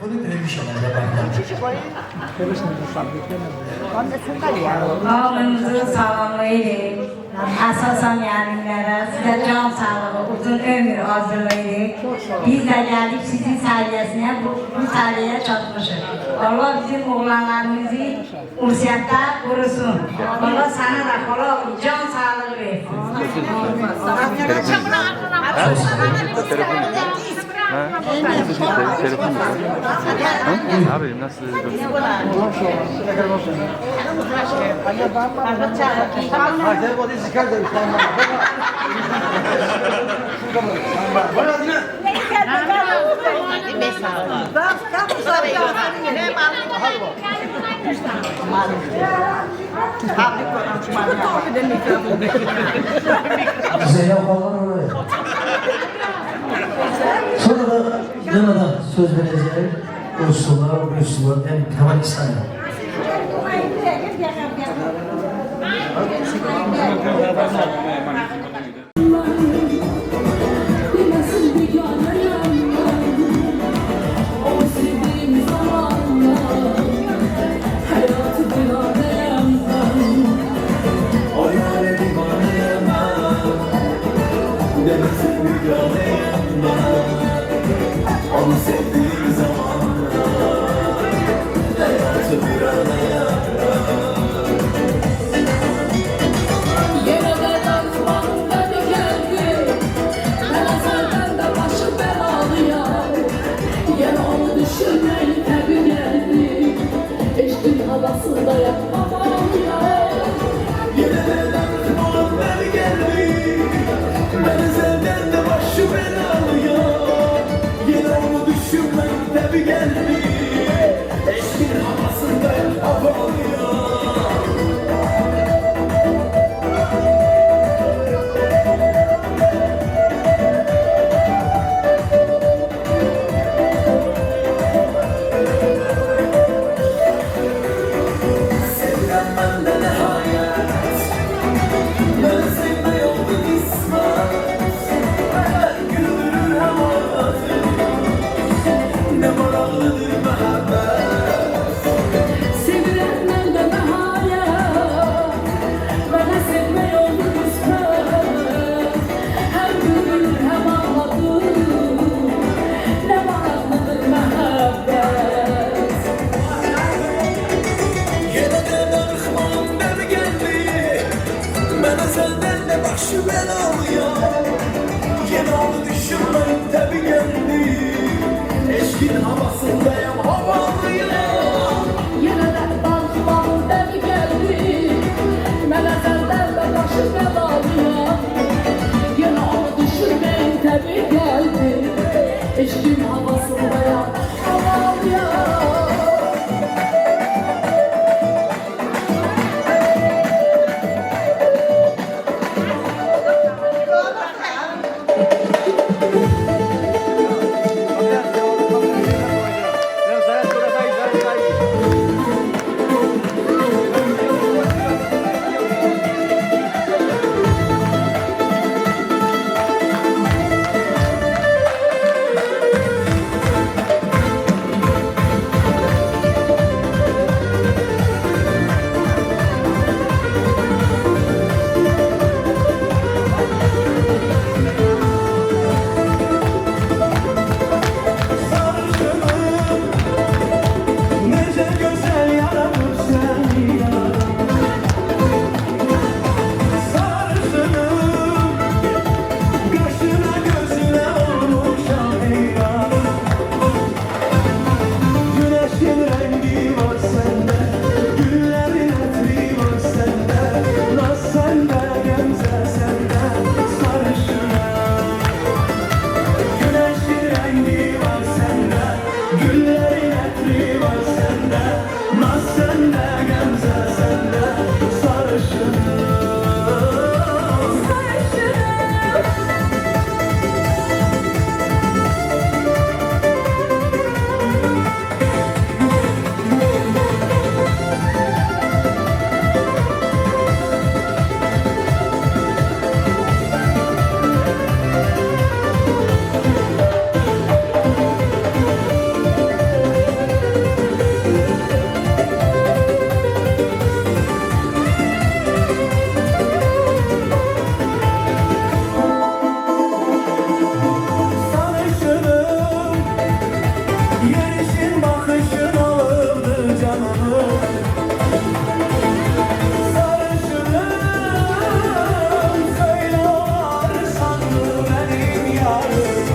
Bunu böyle şeylerle bakacağım. Oğlunuzu salamlayırıq. Əsasən müəllimlərə sizə can sağlığı, uzun ömür arzulayırıq. Biz də gəlib sizin sayəsində bu sayəyə çatmışıq. Allah bizim oğlanlarımızı ünsiyyətdə qorusun. Allah sana da xolaq can sağlığı versin. Telefon mu? Ne yapayım nasıl? Zeynep olan oraya. Sonra da yanadan söz vereceğim. Ruslar, hem Kazakistan'a. Onu sevdiğim zamanlar hayatı bir araya Yeniden aklıma geldi. Ben senden de başı belalıya. Yine onu düşünmeyi tabi geldi. Eşkin havasında yapmamalıya. Yeniden aklıma geldi. Ben senden de başı belalıya. Yine onu düşünmeyi tabi geldi. Eşkin havasında yapmamalıya. Sevden bende ne hayat. Ben sevme yolda ispat. Her güldürür hem ağlatır. Ne marallıdır mehabbet. Sevilen bende hayat. Bana sevme yolu kısmet. Hem gülür hem ağladır. Ne maraqlıdır mehabbet. Yeniden arıqmam beri geldi. Ben senden de başı belalıya. Yine onu düşünmeyin tabi geldi. Eşkin havasındayım havalıyla. Yeniden bakmam beni geldi. Mənə səndən də başı bəlalıya. Yenə onu düşünməyin təbii gəldi. Eşkin havasındayam, havalıya. Yerişin bakışın alırdı canımı. Sarışınım söylersan benim yarım.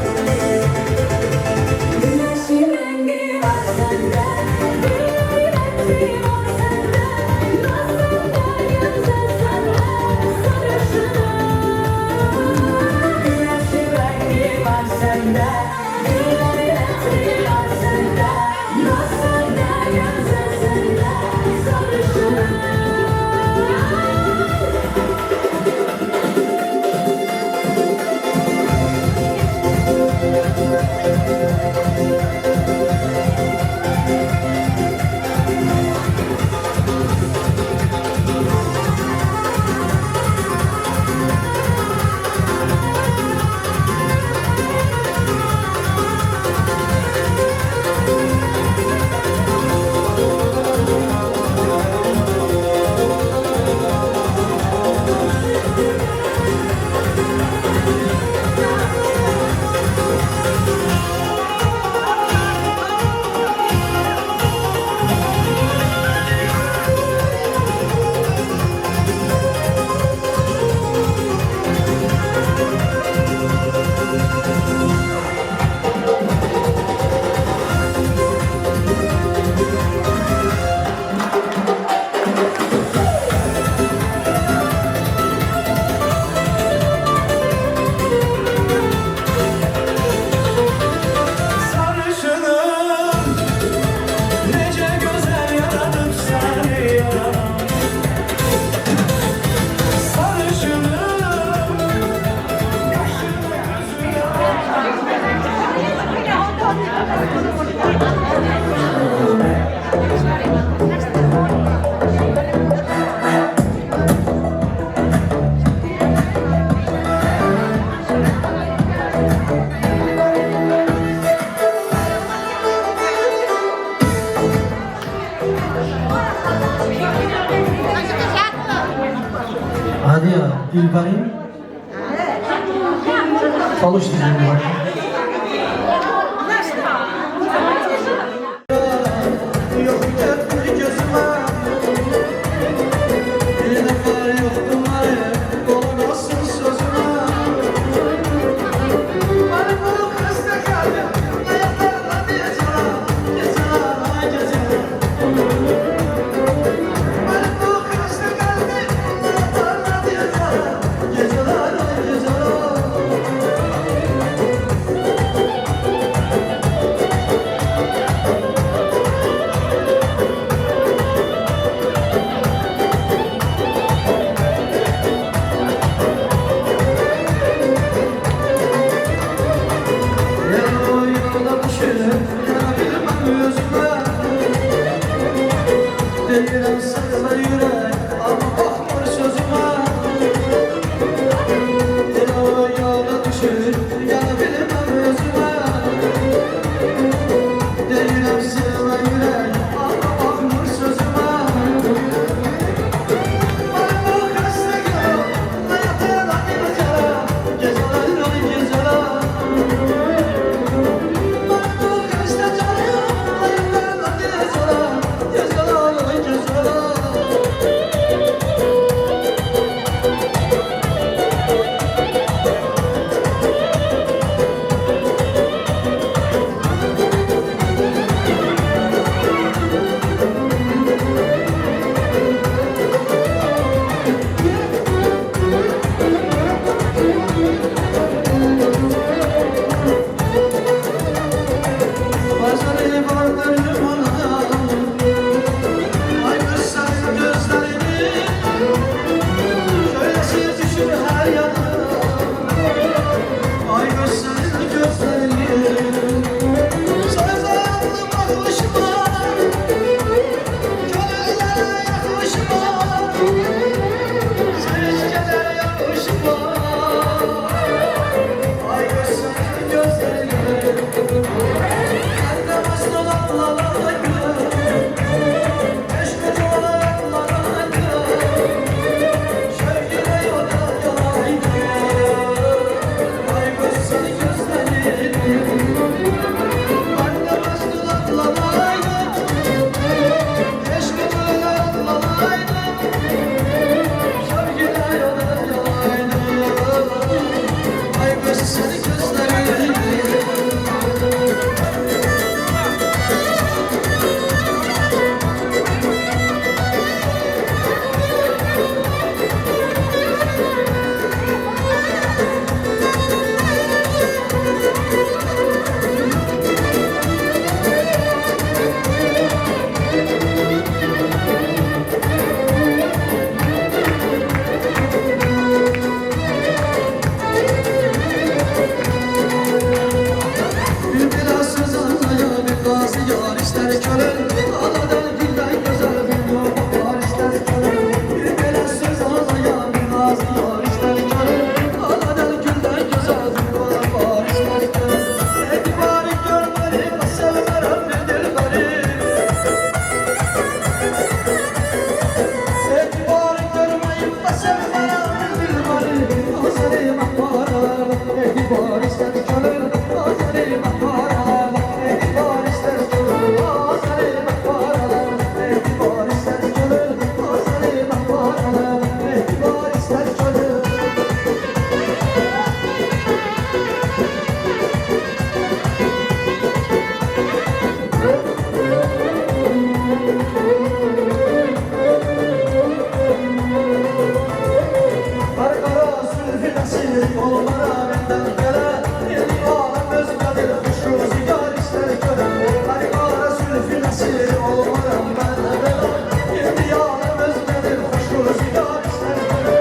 Güneşin rengi var sende, bir rengi var sende. Nasıl da güzel sende, sarışınım. Güneşin rengi var sende, Bir rengi var sende, nasıl da güzel sende, sarışınım. sarışınım. Nece güzel yaratıp seni yaradan. Sarışınım. Yaşını gözüne Hadi ya, Gülbahim. Çalış diyeceğim bak. yok etme gözüme. Bir defa yoktum hayır, dolamazsın sözüme. Bana bu hasta kalbim, ayaklarına diyeceğim, geceler, geceler. Bana bu hasta kalbim, ayaklarına diyeceğim, geceler, geceler. Yola düşelim, yanabilirim yüzüme. Delirem sarıla yürek, ama bakmır sözüme. Yola düşelim, yanabilirim yüzüme. Delirem sarıla yürek, ama bakmır sözüme. Bana bu hasta gel, hayatına geceler, geceler, geceler. Gözlerim, gözlerim, her de başına ister kölün, anadan gülden güzel bir yol var ister kölün. Bir bela söz ağzaya bir nazı var ister kölün, anadan gülden güzel bir yol var ister kölün. Etibarı görmeli, sevmem nedir beni. Etibarı görmeyip de sevmem nedir beni. Azeri mahmara, etibar ister kölün, azeri mahmara. Etibar ister kölün, azeri mahmara. Etibar ister kölün, azeri mahmara. Etibar ister kölün. Karkara sülfü nasıl yollara benden gele. Yedi alem özledir kuşu zigar ister köle. Karkara sülfü nasıl yollara benden gele. Yedi alem özledir kuşu zigar ister köle.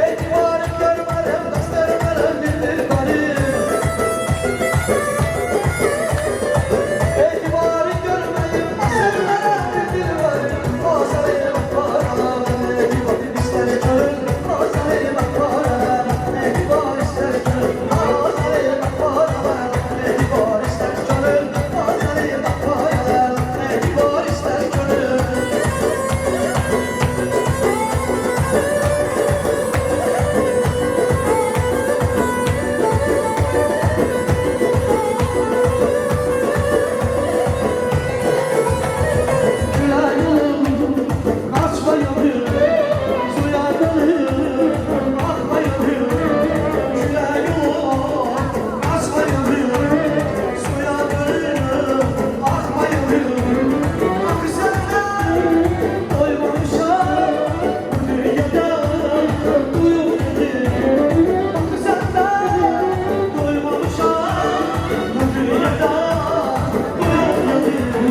Etibarı görmedim göstermedim bilir beni. Etibarı görmeyip sevmem bilir beni. Azeri mahmara, etibar ister köle. Azeri mahmara, etibar ister köle. Azeri mahmara, etibar ister köle. Azeri mahmara, etibar ister köle. Gülayım, kaçmayayım, suya dalayım, akmayayım. Gülayım, kaçmayayım, suya dalayım, akmayayım. Bak senden doymamışam, bu dünyada duyup yedim. Bak senden doymamışam, bu dünyada duyup yedim.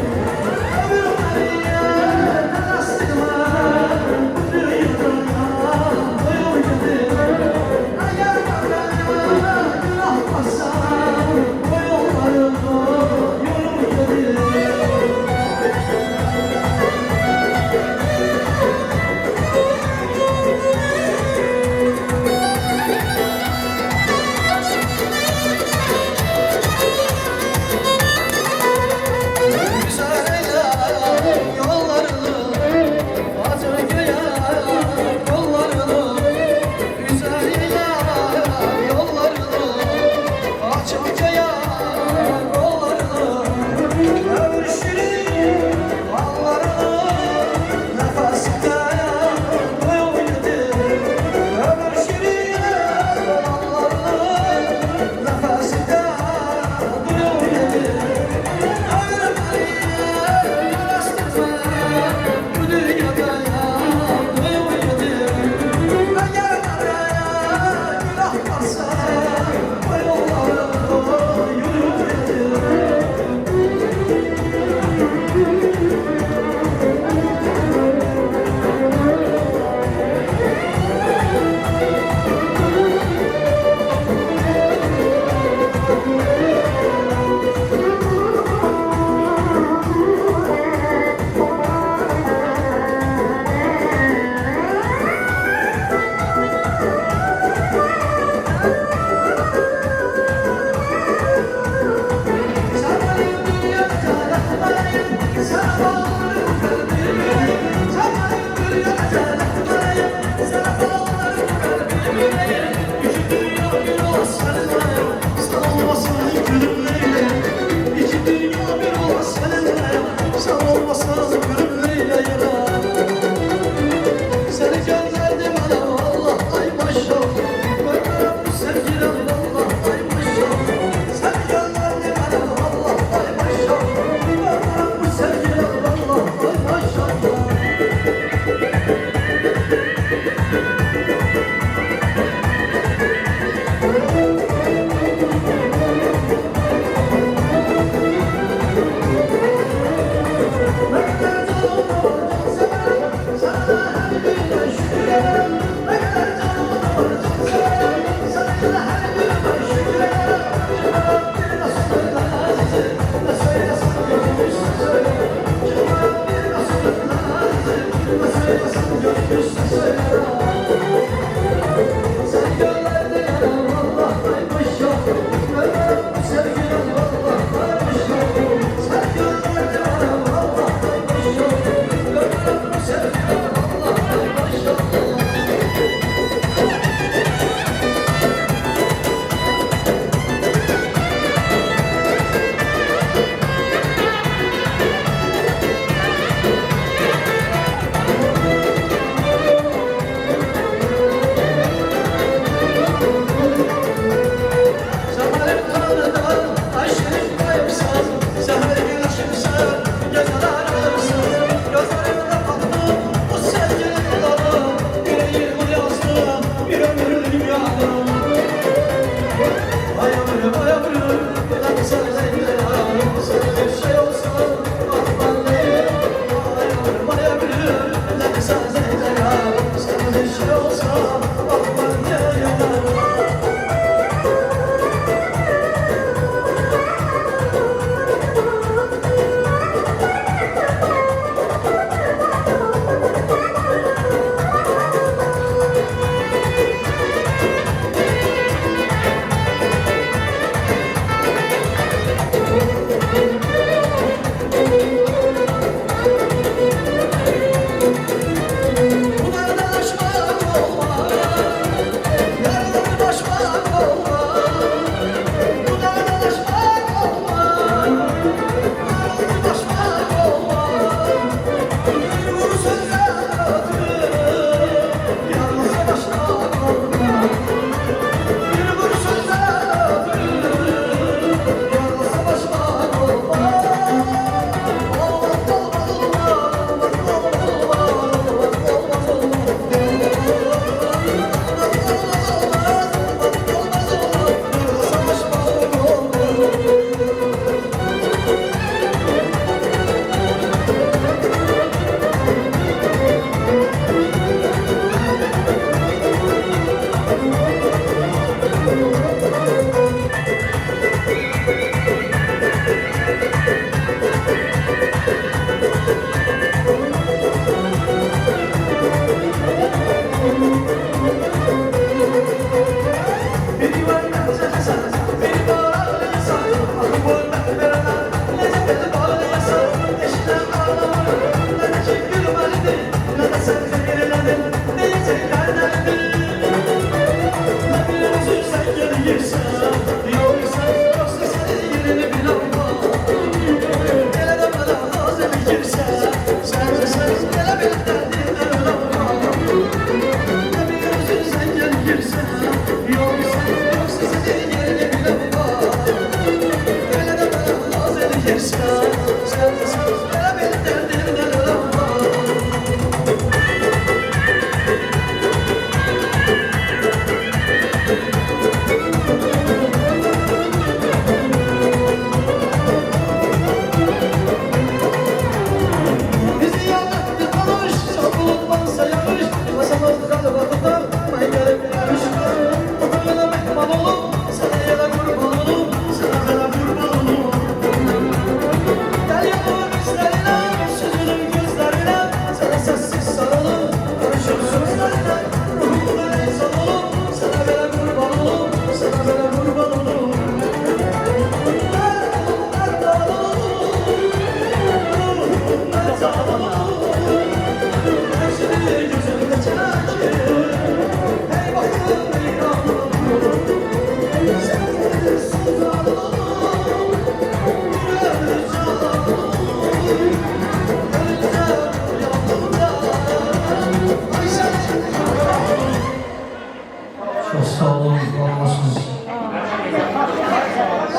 Çok sağ olun, var olasınız.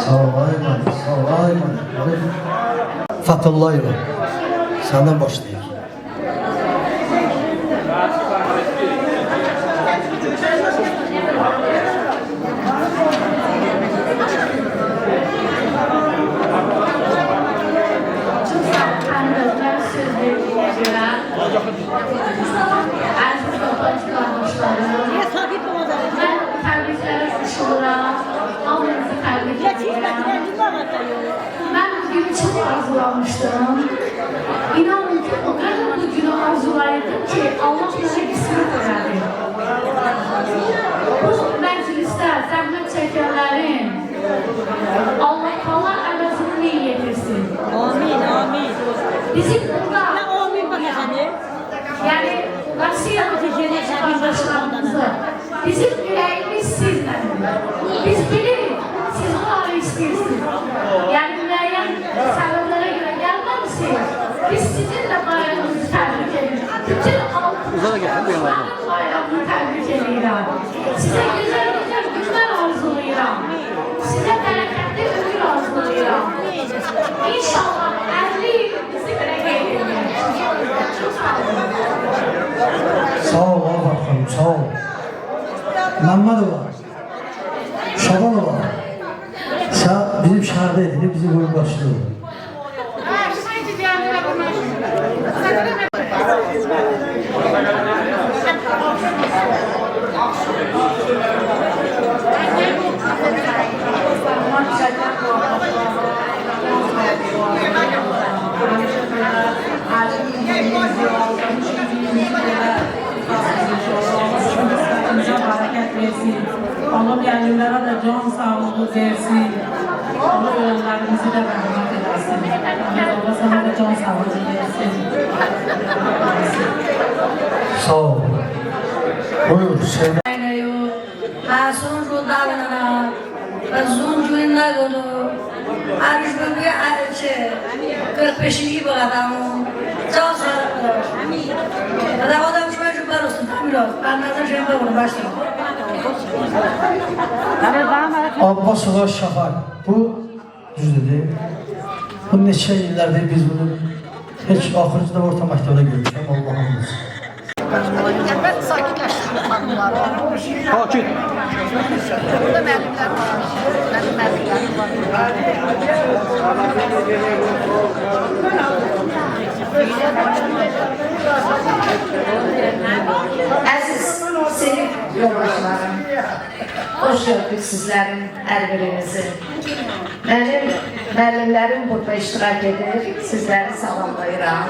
Sağ ol, ayman, sağ ol, ayman. Fatıllayla, senden başlayayım. Tanıdığımlar sözlerine göre aziz toplantılarmışlarım. Ben tebrikleri suçluram. Alnınızı tebrik ederim. Ben bugün çok arzulamıştım. İnanın ki o kadar bu günü arzulaydım ki Allah bize kısmet verdi. Bu mecliste zahmet çekenlerin Allah Allah arasını iyi getirsin. Amin. Bizim burada Amin bakacağım. yani Rusya'daki kardeşlerimizi bizim yüreğimiz sizle. Biz biliriz, siz onları istiyorsunuz. Yani mülayyen sebeplerine göre gelmemişsiniz. Biz sizinle bayramınızı tebrik ederiz. Bütün halkımızın bayramını tebrik ediyorum. Size güzel güzel günler arzulayıram. Size bereketli ömür arzulayıram. İnşallah 50 yıl bizi böyle geliyor. Çok sağ olun. Sağ ol, Allah'ım, sağ ol. Məmmədova, Şabanova, sen bizim şəhərdə bizi boyun başlıyor. Allah gəlirlərə də can sağlığı versin. Allah ölənlərimizi də rəhmət eləsin. Allah sana da can sağlığı versin. Sağ ol. Buyur, sevda. Hasun Rudalına, Zun Cünnagını, Arif Böbü'ye Arifçe, 45'i bu adamı, can sağlığı. Adam çocuklar olsun, tamir olsun. Ben nazar şeyim de bunu başlayayım. Abbasova Şafak, bu düzdür. Bu neçə illərdir biz bunu heç axırıncı da orta məktəbdə görmüşəm, Allah'ım olsun. Ben sakitleştirdim hanımları. Sakit. Burada müəllimlər var. Mənim müəllimlərim var. Əziz, sevib yoldaşlarım, hoş gördük sizlərin hər birinizi. Mənim müəllimlərim burada iştirak edir, sizləri salamlayıram.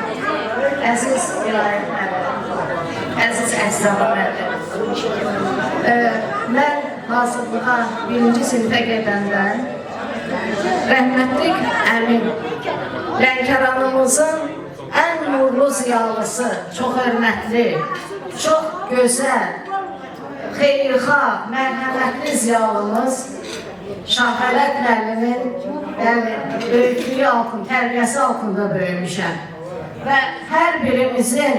Əziz İlahi müəllim, əziz Əzizəli müəllim. Mən hazırlığa 1-ci sinifə gedəndən rəhmətlik əmin Lənkəranımızın ən nurlu ziyalısı, çox hörmətli, çox gözəl, xeyirxah, mərhəmətli ziyalımız Şahfələt müəllimin böyüklüyü altında, tərbiyəsi altında böyümüşəm. Və hər birimizin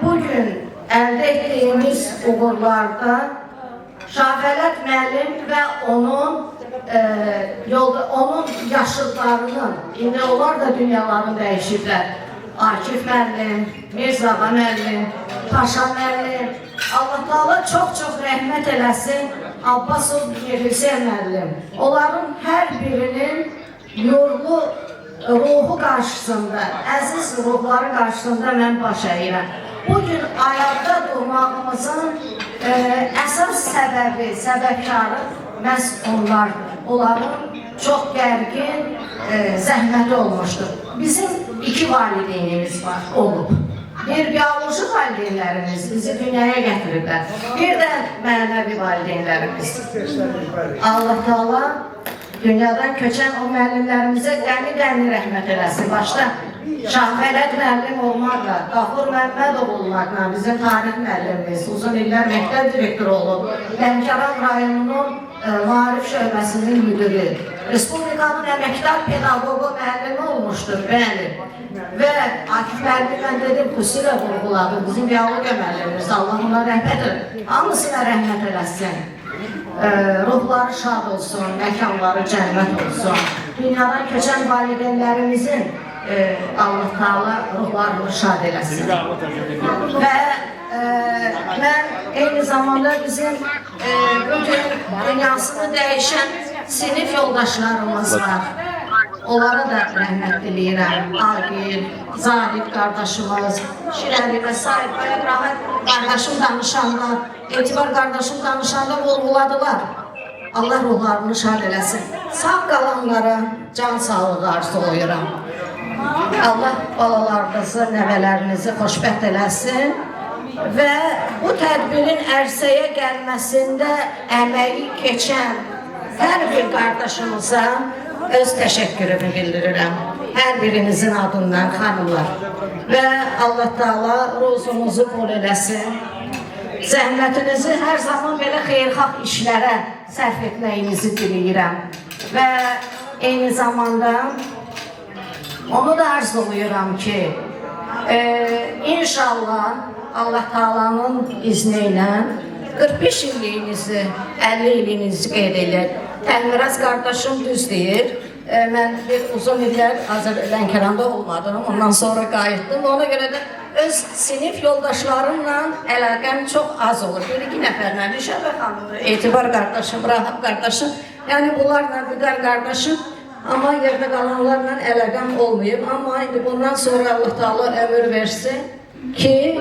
bugün əldə etdiyimiz uğurlarda Şahfələt müəllim və onun yaşıdlarının, indi onlar da dünyalarını dəyişiblər. Akif müəllim, Mirzağa müəllim, Paşa müəllim, Allah Taala çox-çox rəhmət eləsin, Abbasov Hüseyn müəllim. Onların hər birinin nurlu ruhu qarşısında, əziz ruhları qarşısında mən baş əyirəm. Bugün ayaqda durmağımızın əsas səbəbi, səbəbkarı məhz onlardır. Onların çox gərgin zəhməti olmuşdur. Bizim 2 valideynimiz var, olub. Bir biyoloji valideynlərimiz bizi dünyaya gətiriblər. Bir də mənəvi valideynlərimiz. Allah Taala dünyadan köçən o müəllimlərimizə qəni rəhmət eləsin. Başda Şahfələt müəllim olmaqla, Qafur Məmmədov olmaqla, bizim tarix müəllimimiz, uzun illər məktəb direktoru olub, Lənkəran rayonunun Maarif şöbəsinin müdürü, Respublikanın əməkdar pedaqoqu müəllimi olmuşdur, bəli. Və Akif müəllim, mən dedim, xüsusilə vurğuladım, bizim biyologiya müəllimimiz, Allah ona rəhmət eləsin, hamısına rəhmət eləsin. Ruhları şad olsun, məkanları cənnət olsun. Dünyadan köçən valideynlərimizin Allah Taala ruhlarını şad eləsin. Və mən eyni zamanda bizim bugün dünyasını dəyişən sinif yoldaşlarımız var. Onlara da rəhmət diləyirəm. Agil, Zahid qardaşımız, Şirəli və Said və Rahat qardaşım danışanda, Etibar qardaşım danışanda vurğuladılar. Allah ruhlarını şad eləsin. Sağ qalanlara can sağlığı arzulayıram. Allah balalarınızı, nəvələrinizi xoşbəxt eləsin və bu tədbirin ərsəyə gəlməsində əməyi keçən hər bir qardaşımıza öz təşəkkürümü bildirirəm. Hər birinizin adından xanımlar. Və Allah Taala ruzunuzu bol eləsin. Zəhmətinizi hər zaman belə xeyirxah işlərə sərf etməyinizi diləyirəm. Və eyni zamanda onu da arzuluyuram ki, inşallah Allah Taala'nın izni ilə 45 illiyinizi, 50 illiyinizi qeyd edir. Təlmiraz qardaşım düz deyir. Mən bir uzun illər Lənkəranda olmadım, ondan sonra qayıtdım. Ona görə də öz sinif yoldaşlarımla əlaqəm çox az olur. Bir-iki nəfərlə, Rişəbə xanımı, Etibar qardaşım, Rahab qardaşım, yəni bunlarla Vüqar qardaşım, amma yerdə qalanlarla əlaqəm olmayıb. Amma indi bundan sonra Allah Taala ömür versin ki,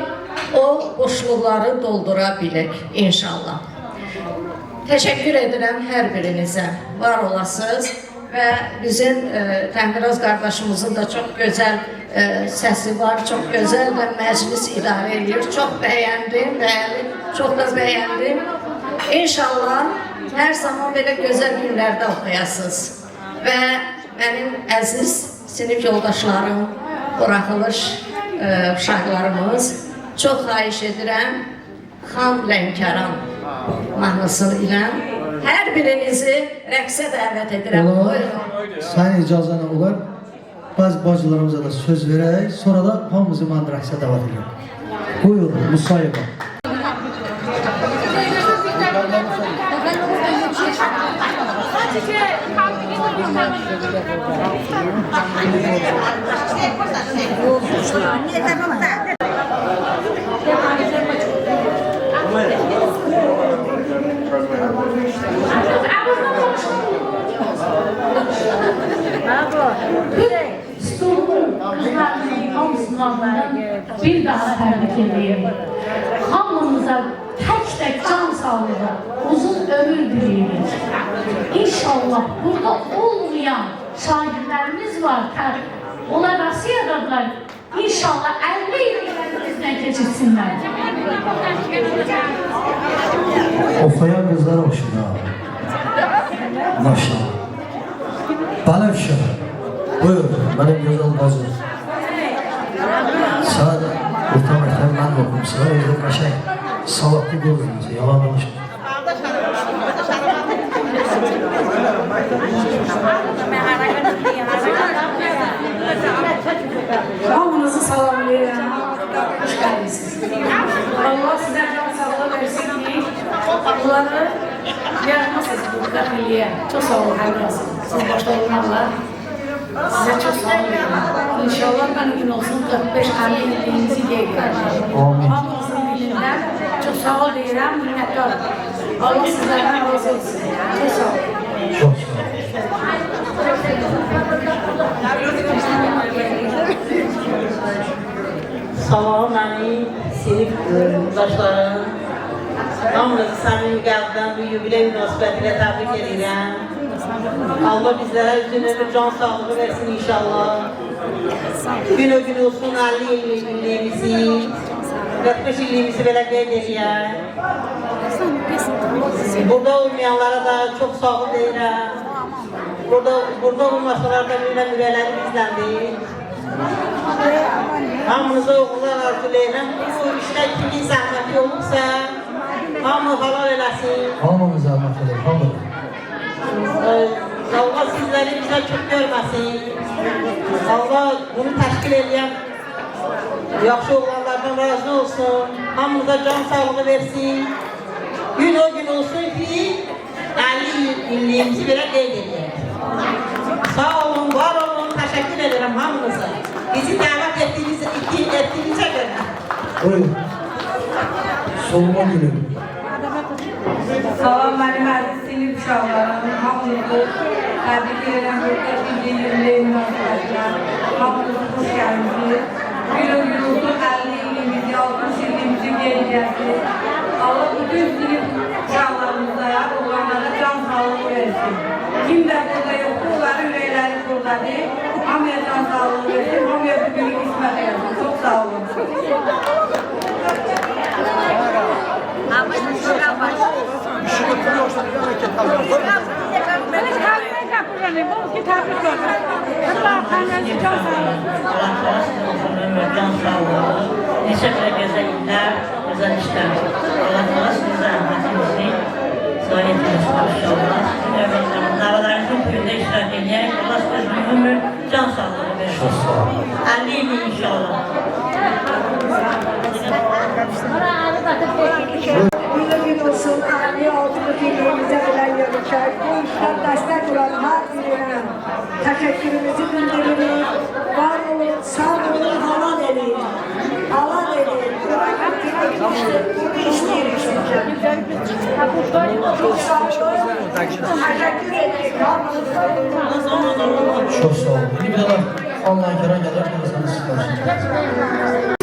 o boşluqları doldura bilək inşallah. Təşəkkür edirəm hər birinizə, var olasınız və bizim Təhmiraz qardaşımızın da çox gözəl səsi var, çox gözəl və məclis idarə edir. Çox bəyəndim, çox da bəyəndim. İnşallah hər zaman belə gözəl günlərdə oxuyasınız. Və mənim əziz sinif yoldaşlarım, buraxılış uşaqlarımız, çox xahiş edirəm, Xan Lənkəran mahnısı ilə hər birinizi rəqsə dəvət edirəm. Sayın icazənə olar, bazı bacılarımıza da söz verək, sonra da hamımızı mahnı rəqsə dəvət edirəm. Buyurun, müsahibə. Bir daha təbrik edeyim. Hamımıza tək can sağlığı, uzun ömür dileyirik. İnşallah burada olmayan şagirdlərimiz var. Onlar Rusiyadadılar. İnşallah 50 illərimizdən keçirsinlər. Oxuyan qızlar oxşur ha. Maşallah. Bənövşə. Buyur, mənim gözəl bacım. orta məktəb mən də oxumuşum. Orada qəşəng savadlı qolumuz, yalan danışmır. Hamınızı salamlayıram. Hoş geldiniz. Allah size can sağlığı versin ki bunları yaratmasınız bu kafeliye. Çok sağ olun her birisi. Siz başta olmanla size çok sağ olun. İnşallah ben gün olsun 45-50 ilinizi geliyor. Amin. Hamınızın dilinden çok sağ ol diyelim, minnettarım. Allah sizlerden razı olsun. Çok sağ olun. Çok sağ olun. Salam mənim sinif yoldaşlarım. Hamınızı səmimi qəlbdən bu yubiley münasibətilə təbrik edirəm. Allah bizlərə üzün ömür can sağlığı versin inşallah. Gün o gün olsun 50 illiyimizi, 45 illiyimizi belə qeyd edirəm. Burada olmayanlara da çox sağ ol deyirəm. Burada olmasalar da belə ürəkləri bizləndir. Hamınıza oğullar arzulayıram. Bu işdə kimin zəhməti olursa, hamı halal eləsin. Hamımız zəhmət edək, hamı. Allah sizləri bizə çox görməsin. Allah bunu təşkil edən yaxşı oğlanlardan razı olsun. Hamınıza can sağlığı versin. Gün o gün olsun ki, 50 illiyimizi belə qeyd edək. Sağ olun, var olun, təşəkkür edirəm hamınıza. Bizi dəvət etdiyinizə görə. Buyurun. Solma günü. Salam mənim əziz sinif uşaqlarım, hamınızı təbrik edirəm, burada bildirimli münasibətlə, hamınızı xoş gəldiniz. Bir ömrümüzün 50 ilimizi, 60 ilimizi geleceğiz. Allah bütün sinif uşaqlarımıza, oğlanlara can sağlığı versin. Kim de burada yoktur, onların ürəkləri buradadır. Hamıya can sağlığı versin, hamıya bugün qismət versin. Çok sağ olun. Neçə belə gözəl illər, gözəl işlər. Allah sizin zəhmətinizi zayi etməsin inşallah. Davalarınızın köyündə iştirak edərək Allah sizin ömür, can sağlığı versin. 50 il inşallah. Gün olsun, 56 ilimize bilen yarışar. Bu işten destek olan her birine teşekkürümüzü bildirelim. Var olun, sağ olun, halal edin. Halal edin. Çok sağ olun. Teşekkür ederim. Çok sağ olun. Bir de online kere gelir, sana siparişini.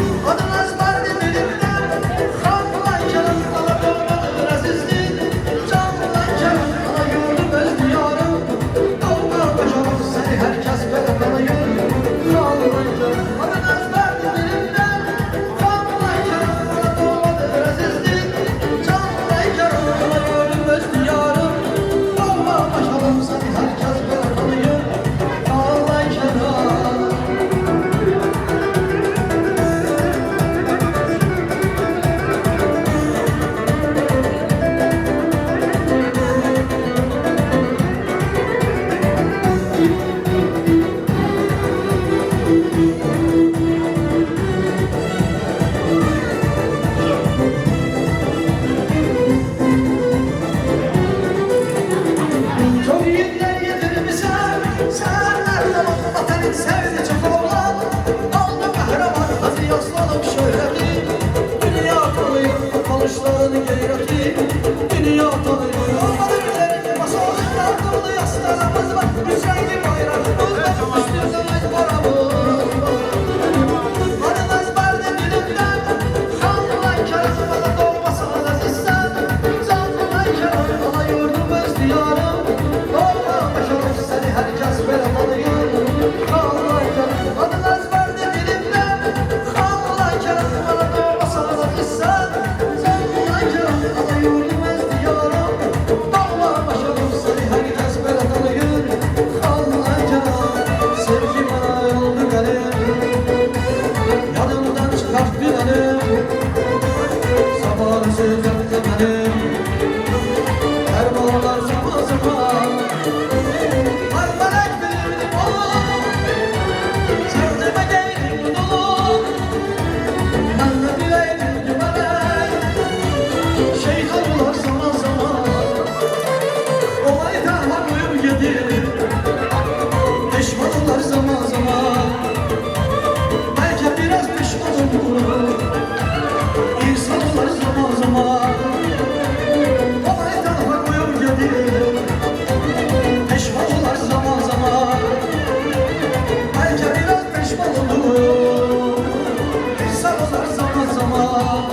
sarılar zaman zaman.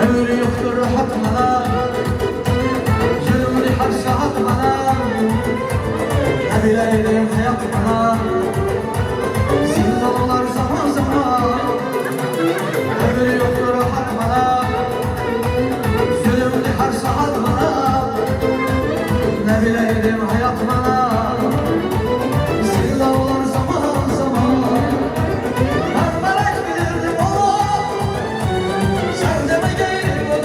Ömür yoktur rahat bana, zulümlü her saat bana. Ne bileydim hayat bana, zindan olar zaman zaman. Ömür yoktur rahat bana, zulümlü her saat bana. Ne bileydim hayat bana, zindan olar zaman zaman. Ben merak bilirdim o, sen de mi geldin o?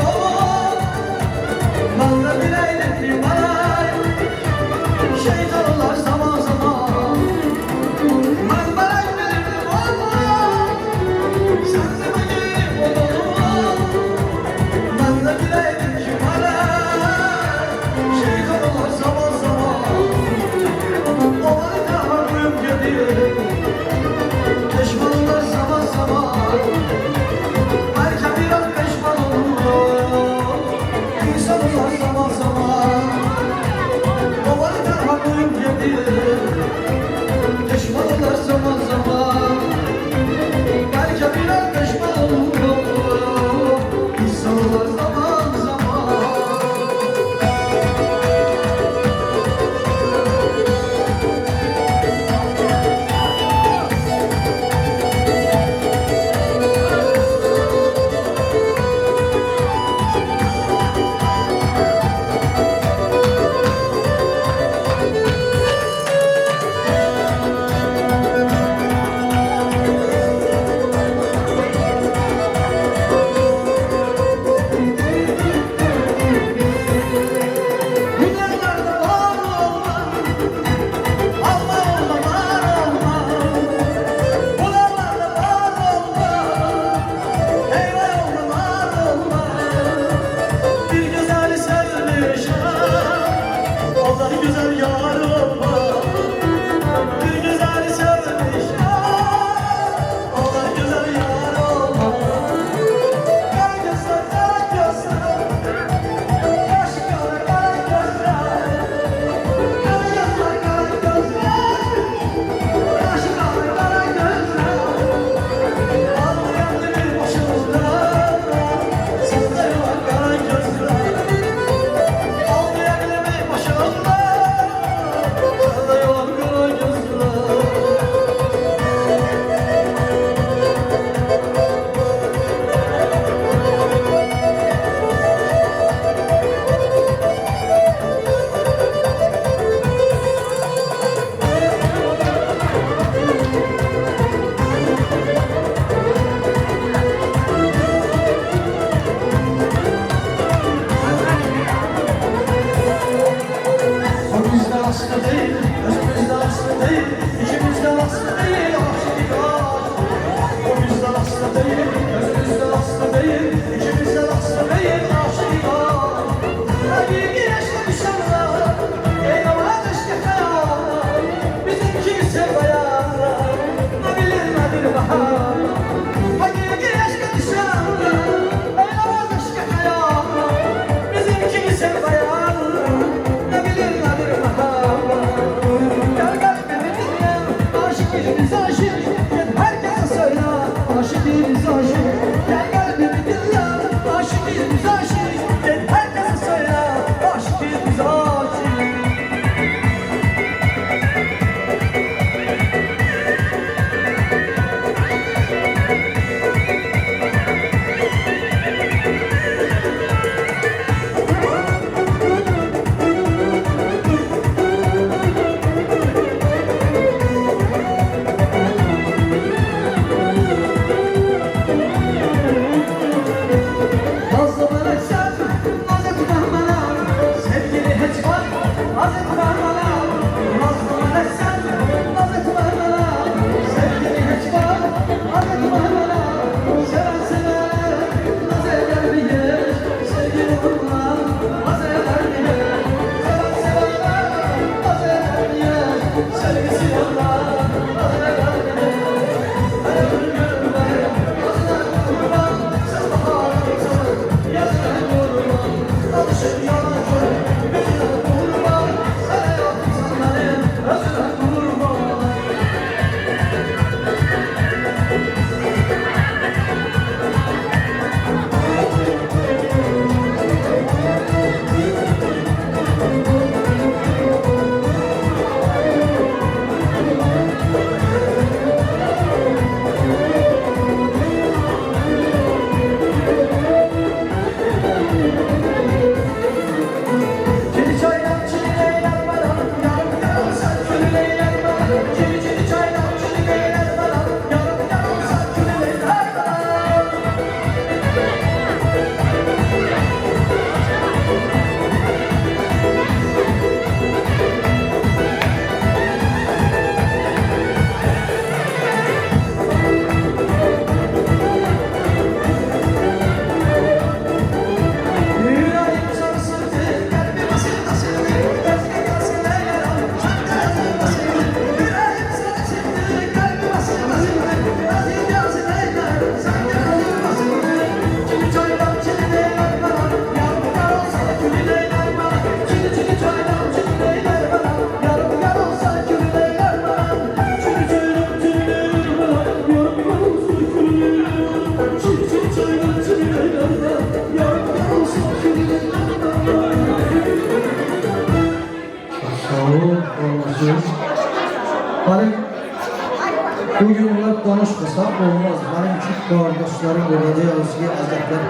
kardeşlerim buradadır, özgü əzəklər.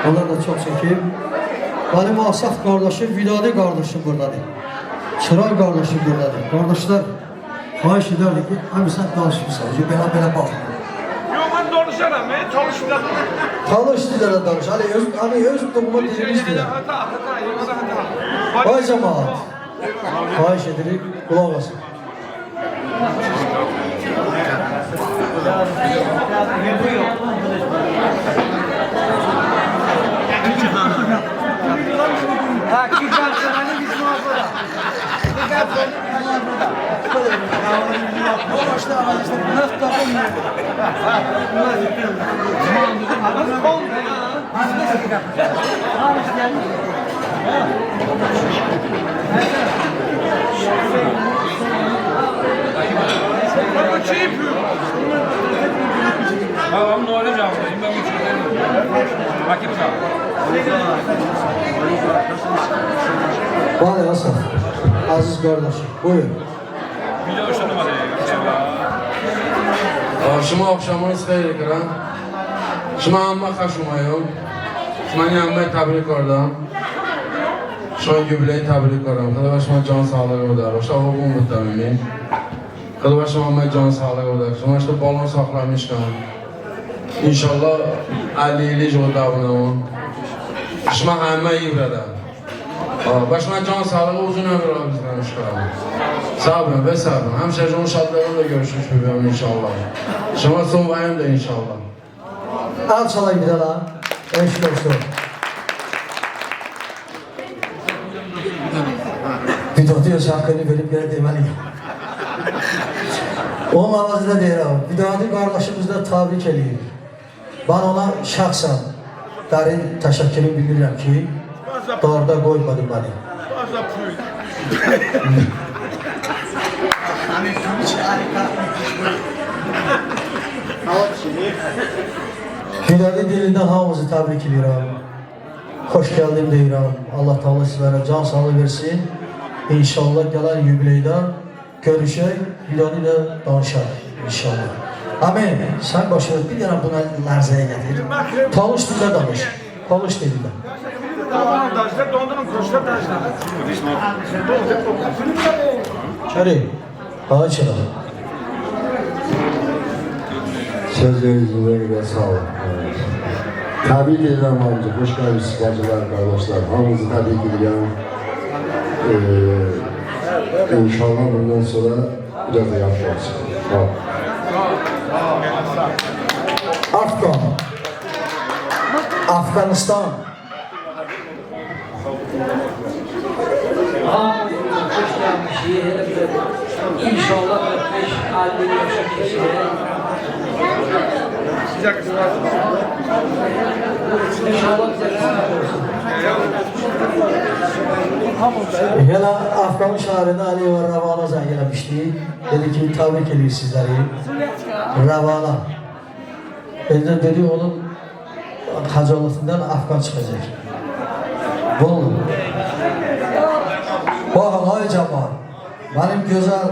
Onlar da çox çəkib. Benim Asaf kardeşim, Vidadi kardeşim buradadır. Çıray kardeşim buradadır. Kardeşler, xahiş ederdik ki, abi sen danışmışsın. Belə baxın. Yox, mən danışaram, çalışmıram. Talış dilere danış. Hani öz doğma dilimiz dilə. Vay cemaat. Xahiş edirik, kulaq asın. Babam ne olacak? Ben bu çocuğum. Rakip çağır. Vay Asaf. Aziz kardeşim, buyur. Bir de hoşlanım var ya. Şuma akşamınız xeyir edirəm. Şuma amma xaşumayım. Şuma yanıma təbrik edirəm. Şuma yubileyi təbrik edirəm. Xıda şuma can sağlığı edirəm. Şuma oğlum muhtemelen. Xıda şuma can sağlığı edirəm. Şuma işte balon saxlamışkən. İnşallah 50 illik o davranım. Şuma həmmə yürədəm. Başıma can sağlığı uzun ömür var bizden inşallah. Sabrın ve sabrın. Hemşehrimin şadlarıyla görüşürüz bebeğim inşallah. Şuna son vayım da inşallah. Al çalayım bir de lan. Eşk olsun. Vidadi hakkını verip geri demeliyim. Onun avazıyla deyir abi. Vidadi kardeşimizle tebrik edeyim. Ben ona şahsen derin teşekkürü bildirirəm ki, darda koymadı beni. Vidadi dilinden hamımızı tebrik edirəm. Hoş geldin deyirəm. Allah Teala sizlere can sağlığı versin. İnşallah gelen yubileyde görüşək, Vidadi ile danışaq inşallah. Amin. Sen başına bir yana buna lərzəyə getir. Talış dildə danış. Talış dilində. Kerim, ağa çıra. Sözlerinizə sağ olun. Təbrik edirəm hamınızı. Hoş geldiniz bacılar, kardeşler. Hamınızı təbrik edirəm. İnşallah bundan sonra biraz da yaxşı olsun. Sağ olun. Afgan. Afganistan. Hoş gelmişiz. İnşallah 45-50 yaşa geçecek. İnşallah Hele Afgan şairine Ali ve Ravana zəng eləmişdi. Dedi ki, tebrik edir sizləri. Ravana. Dedi onun xəcaletinden Afgan çıxacaq. Vallahi. Bakın ay cemaat. Benim güzel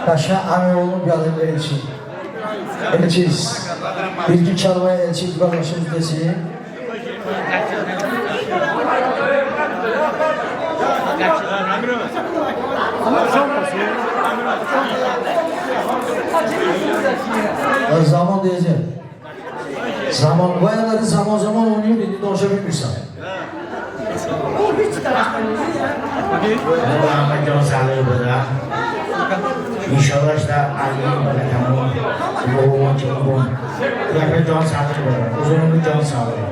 Paşa Əmioğlu'nun gəlirli elçi. Elçiyiz. Bir iki kelime elçiyiz kardeşimiz desin. Zaman diyeceğim. Zaman, bu ayarları zaman oynuyor, indi danışa bilmirsən. Ben can sağlığı burada. İnşallah işte ailenin böyle tamam. Boğulma çabuk. Kulakta can sağlığı burada. Uzun ömür can sağlığı.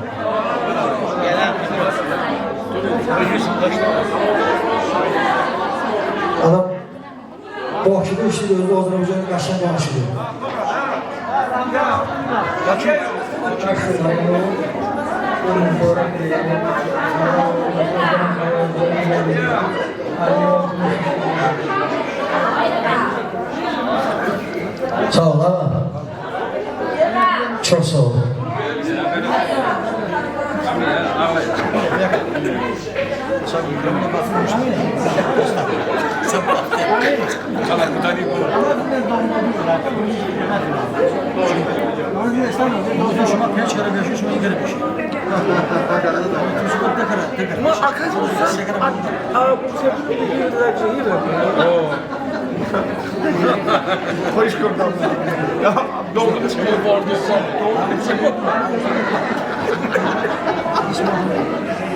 Adam Bakıda işləyir, özü Azərbaycanın qaşına danışılır. Sağ ol ama. Çok sağ ol. Hoş gördüm. Ya doğru çıkıyor vardı son.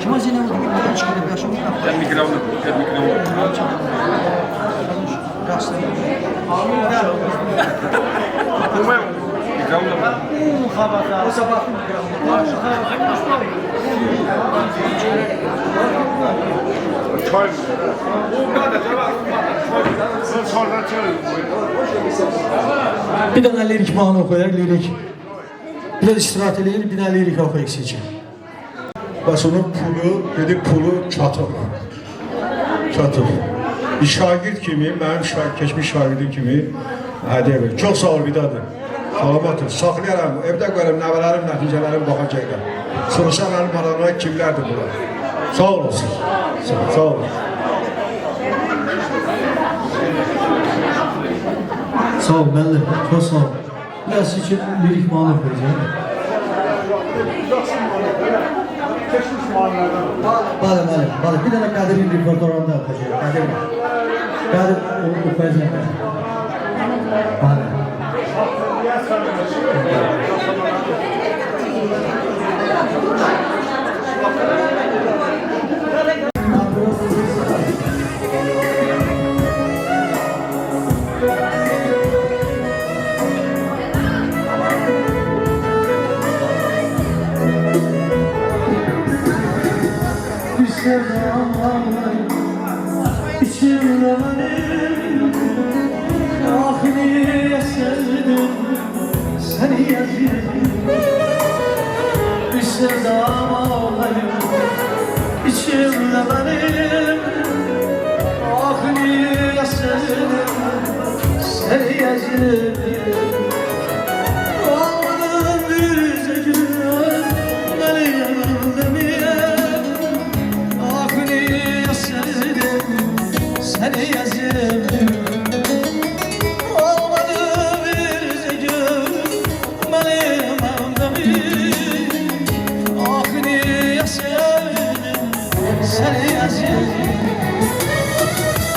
Kime zine oldu? Bir çıkıyor bir yaşam. Ben mikrofonu. O sabah bir tane lirik mahnı okuyar, lirik. Biraz istirahat edelim, bir tane lirik okuyar seçin. Bas onun pulu çatır. Çatır. Bir şagird kimi, benim keçmiş şagirdim kimi hediye verir. Çok sağ ol Vidadır. Salamatdır. Saxlayaram, evdə qoyarım, nəvələrim, nəticələrim baxacaqlar. Soruşan mənim adamlar kimlərdir bunlar? Sağ olasın. Sağ olun. Sağ ol, belli. Çok sağ ol. Biraz için lirik mahnı okuyacağım. Bale. Bir tane Kadir'in repertuarında okuyacağım. Kadir okuyacağım. Bale. Bir sevdam içimde benim, ah niye sevdim seni yazayım. Bir sevdam ağlayım içimde benim, ah niye sevdim seni yazayım. Ağladım bir gün beni yanımdayım, ah niye sevdim seni yazayım. Seni yazayım.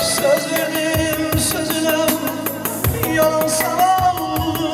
Söz verdim sözüne yalan sana oldu.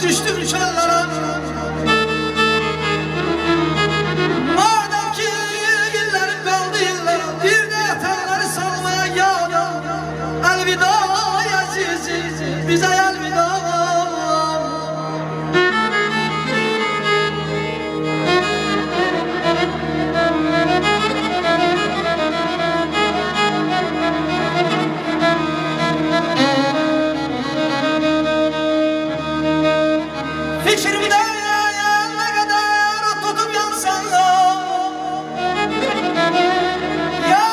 düştüm çöllere. Madem ki illerim kaldı illerim, bir de telleri salmaya yana. Elvida aziz, bize elvida. Fikrimde ne kadar tutup yansan da ya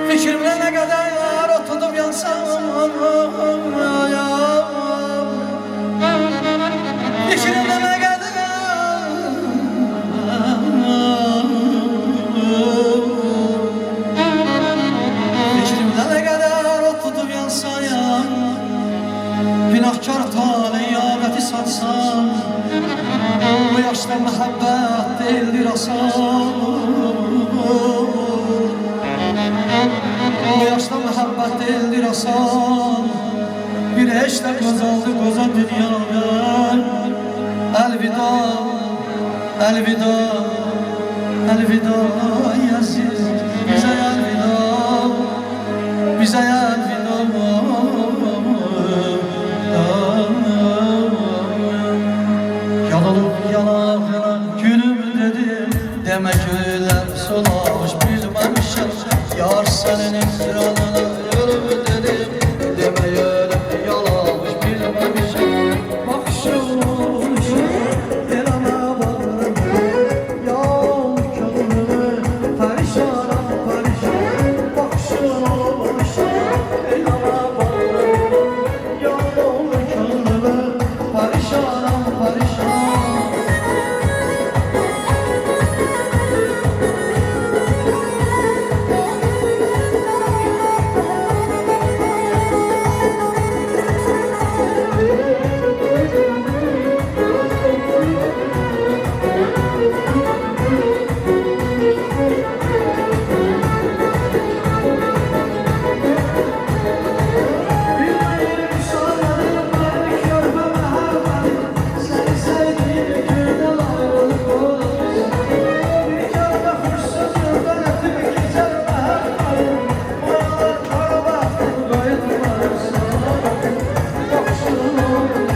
fikrimle ne kadar tutup yansam ya. Fikrimle ne kadar fikrimle ne kadar tutup yansam ya. Günahkar tale yâbeti satsam, bu yaşta muhabbet değildir asan. Bu yaşta muhabbet değildir asan. Bir eşle kozaldı koza dünyadan. Elvida, elvida, elvida yaziz, bize elvida, bize elvida. Yalılıp yanağına gülüm dedim, demek öyle solamış bilmemişim. Yar senin ekranına ölüm dedim, deme öyle yalamış bilmemişim. Bakışım olmuş, elime bağırım, yağım könlümü perişanım perişan. Bakışım olmuş, elime bağırım, yağım könlümü perişanım perişan. Bakışım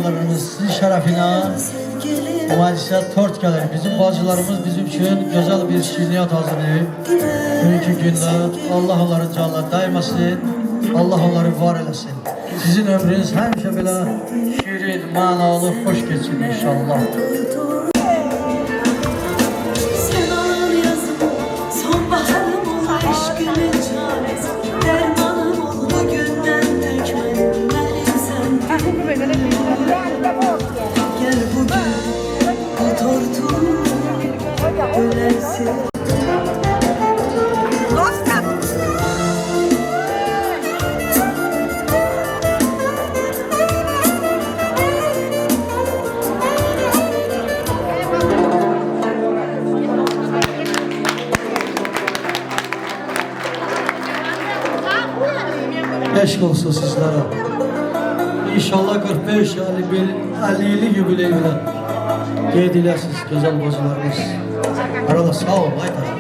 kaldırdınız. Sizin şərəfinə maalesef tort gəlir. Bizim bacılarımız bizim için güzel bir şirniyat hazırlayıb. Bugünkü gündə Allah onların canına dəyməsin. Allah onları var eləsin. Sizin ömrünüz həmişə belə şirin, manalı, xoş geçsin inşallah. Sen al yazım, sonbaharım ol aşkımın çaresi. Dermanım ol bugünden dökmedim sen. Gel bugün bu tortu dönersin. Eşk olsun sizlere. İnşallah 45-50 illik yubileyimle qeyd edəsiniz gözəl bacılarımız. Arada sağ olun, ay tarafı.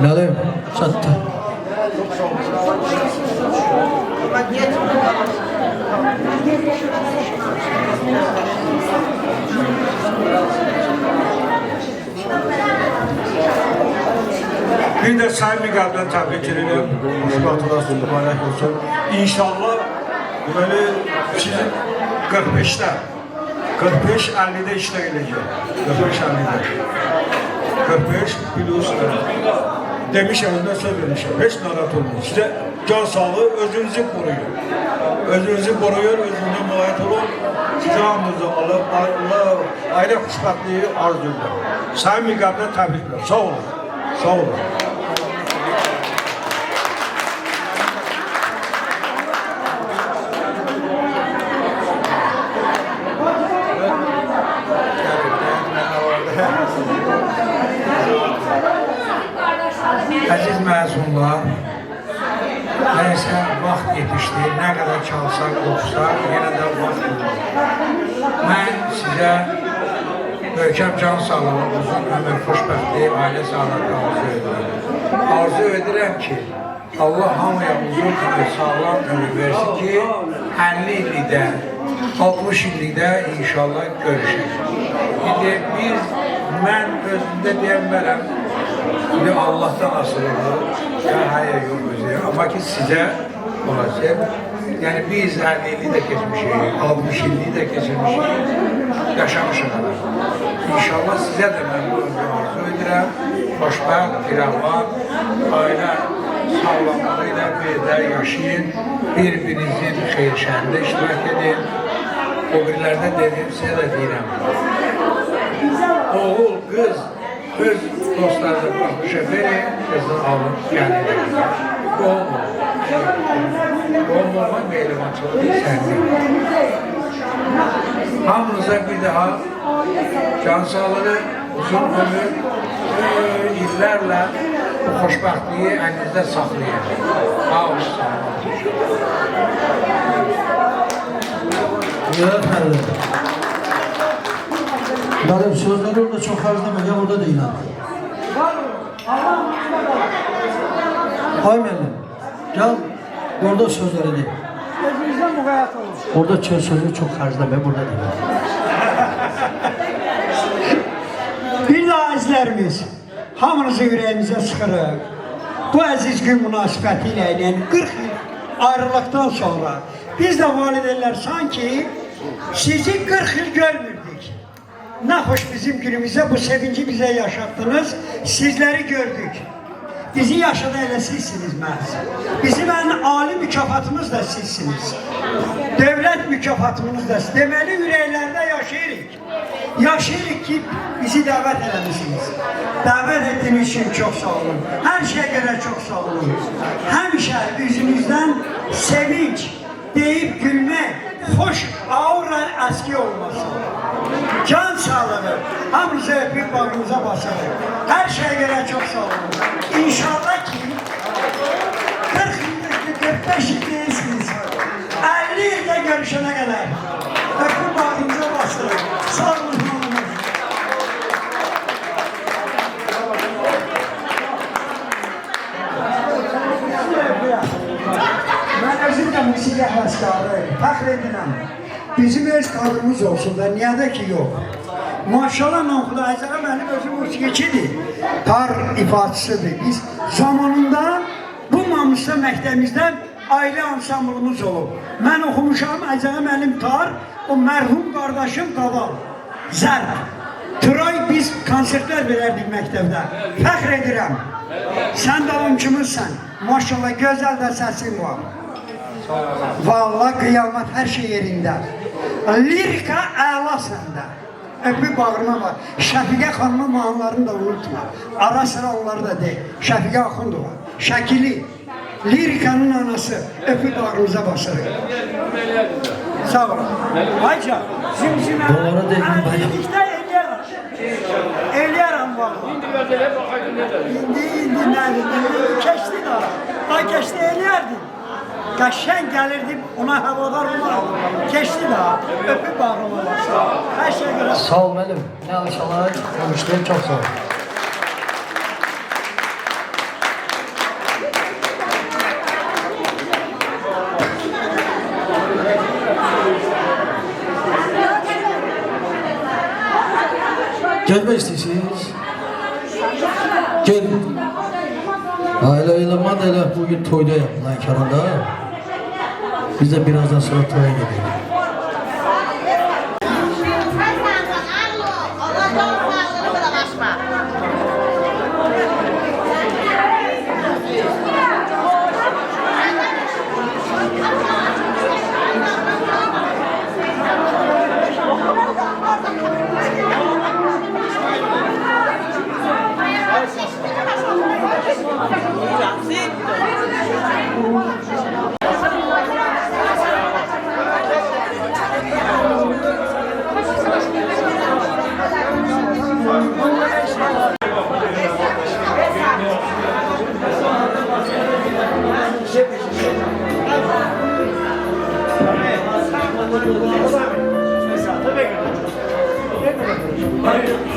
Bəli, çatdı. Bir de samimi qəlbdən təbrik edirəm. Müşkülatınız mübarək olsun. İnşallah deməli sizin 45'də 45-50'də işlə gələcək. 45-50'də. 45 plus demişəm, ondan söz vermişəm. Heç narahat olmayın. Sizə can sağlığı, özünüzü koruyun. Özünüzü koruyun, özünüzə muayet olun. Sizə hamınızı Allah ayrı xoşbəxtliyi arzu edirəm. Samimi qəlbdən təbriklər. Sağ olun. Sağ olun. Əziz məzunlar, nəysə vaxt yetişdi, nə qədər çalsaq, oxusaq, yenə də vaxt olur. Mən sizə möhkəm can sağlığı, uzun ömür, xoşbəxtliyi, ailə sağlığı arzu edirəm. Arzu edirəm ki, Allah hamıya uzun ömür, sağlam ömür versin ki, 50 illikdə, 60 illikdə inşallah görüşək. İndi mən özümdə deyəm verəm, şimdi Allah'tan asılır, ya hayır yok özü. Ama ki size olacak. Yani biz 50'li de geçmişiz, 60'li de geçmişiz, yaşamışız. İnşallah size de ben bu ömrü arzu edirəm. Xoşbəxt, firavan, aile sağlamlığıyla birlikdə yaşayın. Birbirinizin xeyir şərində iştirak edin. O birlərdə dedim, size de deyirəm. Oğul, kız, öz dostlarına baxmışa verin, qızın alın, gəlin. Olmama meylimançılığı səndir. Hamınıza bir daha can sağlığı, uzun ömür, illərlə bu xoşbəxtliyi əlinizdə saxlayın. Sağ olun. Benim sözleri orada çok harcamayacağım, orada değil abi. Aynen. Gel, orada sözlerini. Orada sözleri çok harcamaya, burada değil. Bir daha əzizlərimiz, hamınızı ürəyimizə sıxırıq. Bu əziz gün münasibəti ilə, yəni 40 il ayrılıqdan sonra biz də valideynlər sanki sizi 40 il görmürdük. Ne hoş bizim günümüzde bu sevinci bize yaşattınız, sizleri gördük. Bizi yaşadı elə sizsiniz məhz. Bizim en âli mükafatımız da sizsiniz. Devlet mükafatımız da siz. Deməli ürəklərdə yaşayırıq. Yaşayırıq ki bizi davet eləmişsiniz. Davet ettiğiniz için çok sağ olun. Her şeye göre çok sağ olun. Həmişə yüzünüzden sevinç, deyip gülmek, hoş aura eski olması. Can sağlığı, hamınızı öpüp bağrınıza basarım. Her şeye göre çok sağ olun. İnşallah ki 40 yıllık, 45 yıl değilsiniz. 50 yılda görüşene kadar öpüp bağrınıza basarım. Sağ olun. Ben özüm de musiqi həvəskarı, fəxr edirəm. Bizim öz kadromuz olsun da, niyə də ki yok. Maşallah Xudaycağa mənim özüm musiqiçidir, tar ifaçısıdır. Biz zamanında bu Mamusda məktəbimizdən ailə ansamblımız olub. Mən oxumuşam, Aycağa mənim tar, o mərhum qardaşım Qaval, Zərb. Turay biz konsertlər verərdik məktəbdə. Fəxr edirəm. Sən davamçımızsan. Maşallah gözəl də səsin var. Vallahi qiyamət hər şey yerində. Lirika əla səndə. Öpü bağrıma var. Şəfiqə xanımın mahnılarını da unutma. Ara sıra onları da deyil. Şəfiqə Axundova. Şəkili. Lirikanın anası. Öpü bağrımıza basırıq. Sağ olun. Ayca. Zimzimə. Doğru dedim bayım. Eləyərəm var. İndi nədir? Keçdi də. Ay keçdi eləyərdim. Qəşən gəlirdim, ona havadar olardım. Keçdi də, öpüb bağrıma başladı. Hər şey görə. Sağ ol mənim. Ne alışalar, konuştuğum çok sağ ol. Gelmek istiyorsunuz. Gelin. Aile eleman da elə bugün toydayım Lənkəranda. Biz de birazdan sonra toya gidiyoruz. Hayır.